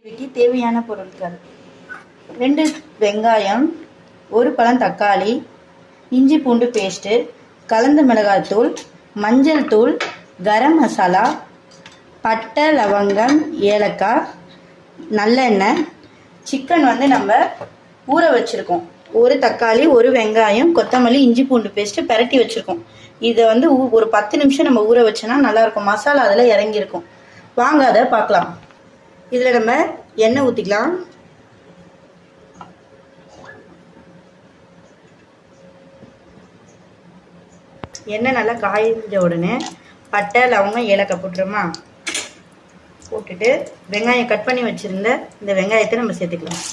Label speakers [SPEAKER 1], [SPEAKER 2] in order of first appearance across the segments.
[SPEAKER 1] இதுக்கு தேவையான பொருட்கள் 2 வெங்காயம், 1 பழம் தக்காளி, இஞ்சி பூண்டு பேஸ்ட்டு, கலந்த மிளகாய்த்தூள், மஞ்சள் தூள், கரம் மசாலா, பட்டை லவங்கம், ஏலக்காய், நல்லெண்ணெய். சிக்கன் நம்ம ஊற வச்சுருக்கோம். 1 தக்காளி, 1 வெங்காயம், கொத்தமல்லி, இஞ்சி பூண்டு பேஸ்ட்டு பெரட்டி வச்சுருக்கோம். இதை ஒரு 10 நிமிஷம் நம்ம ஊற வச்சோன்னா நல்லாயிருக்கும். மசாலா அதில் இறங்கியிருக்கும். வாங்க அதை பார்க்கலாம். இதில் நம்ம எண்ணெய் ஊற்றிக்கலாம். எண்ணெய் நல்லா காய்ஞ்ச உடனே பட்டை லவங்கம் ஏலக்காய் போட்டுருமா. போட்டுட்டு வெங்காயம் கட் பண்ணி வச்சுருந்த இந்த வெங்காயத்தை நம்ம சேர்த்துக்கலாம்.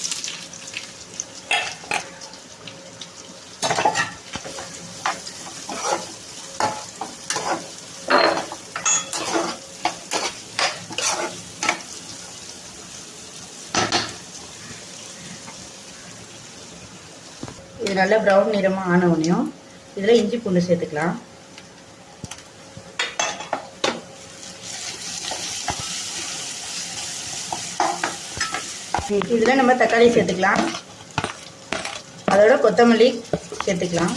[SPEAKER 1] இது நல்லா ப்ரௌன் நிறமாக ஆன உடனேயும் இதில் இஞ்சி பூண்டு சேர்த்துக்கலாம். இதில் நம்ம தக்காளி சேர்த்துக்கலாம். அதோட கொத்தமல்லி சேர்த்துக்கலாம்.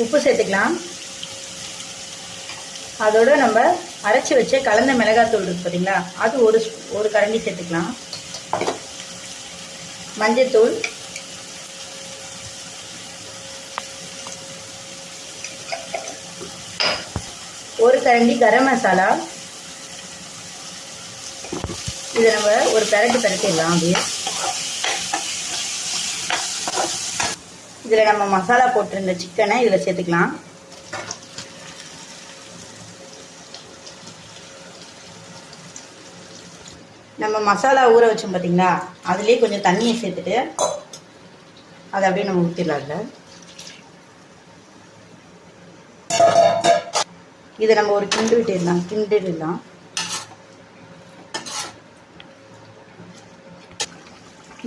[SPEAKER 1] உப்பு சேர்த்துக்கலாம். அதோட நம்ம அரைச்சி வச்ச கலந்த மிளகாய்த்தூள் இருக்கு பார்த்தீங்களா, அது ஒரு கரண்டி சேர்த்துக்கலாம். மஞ்சத்தூள், ஒரு கரண்டி கரம் மசாலா. இதை நம்ம ஒரு பெரட்டிடலாம். அப்படியே இதில் நம்ம மசாலா போட்டிருந்த சிக்கனை இதில் சேர்த்துக்கலாம். நம்ம மசாலா ஊற வச்சோம் பார்த்தீங்களா, அதுலேயே கொஞ்சம் தண்ணியை சேர்த்துட்டு அதை அப்படியே நம்ம ஊற்றிடலாம். இதை நம்ம ஒரு கிண்டிடலாம்.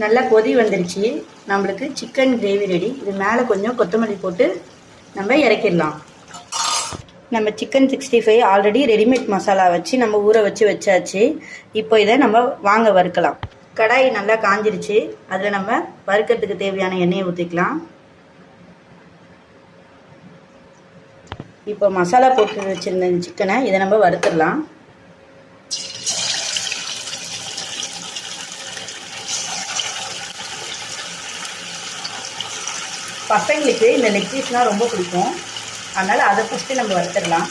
[SPEAKER 1] நல்லா கொதி வந்துருச்சு. நம்மளுக்கு சிக்கன் கிரேவி ரெடி. இது மேலே கொஞ்சம் கொத்தமல்லி போட்டு நம்ம இறக்கிடலாம். நம்ம சிக்கன் 65 ஆல்ரெடி ரெடிமேட் மசாலா வச்சு நம்ம ஊற வச்சாச்சு. இப்போ இதை நம்ம வாங்க வறுக்கலாம். கடாய் நல்லா காஞ்சிருச்சு. அதில் நம்ம வறுக்கிறதுக்கு தேவையான எண்ணெயை ஊற்றிக்கலாம். இப்போ மசாலா போட்டு வச்சுருந்த சிக்கனை இதை நம்ம வறுத்துடலாம். பசங்களுக்கு இந்த லெக் பீஸ்லாம் ரொம்ப பிடிக்கும். அதனால் அதை ஃபஸ்ட்டு நம்ம வறுத்துடலாம்.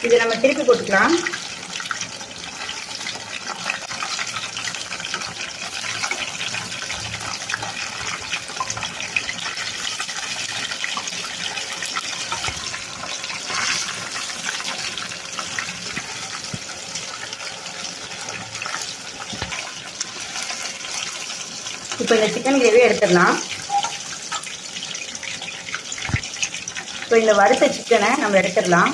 [SPEAKER 1] இதை நம்ம திருப்பி போட்டுக்கலாம். இப்போ இந்த சிக்கன் கிரேவி எடுத்துடலாம். இப்போ இந்த வறுத்த சிக்கனை நம்ம எடுத்துடலாம்.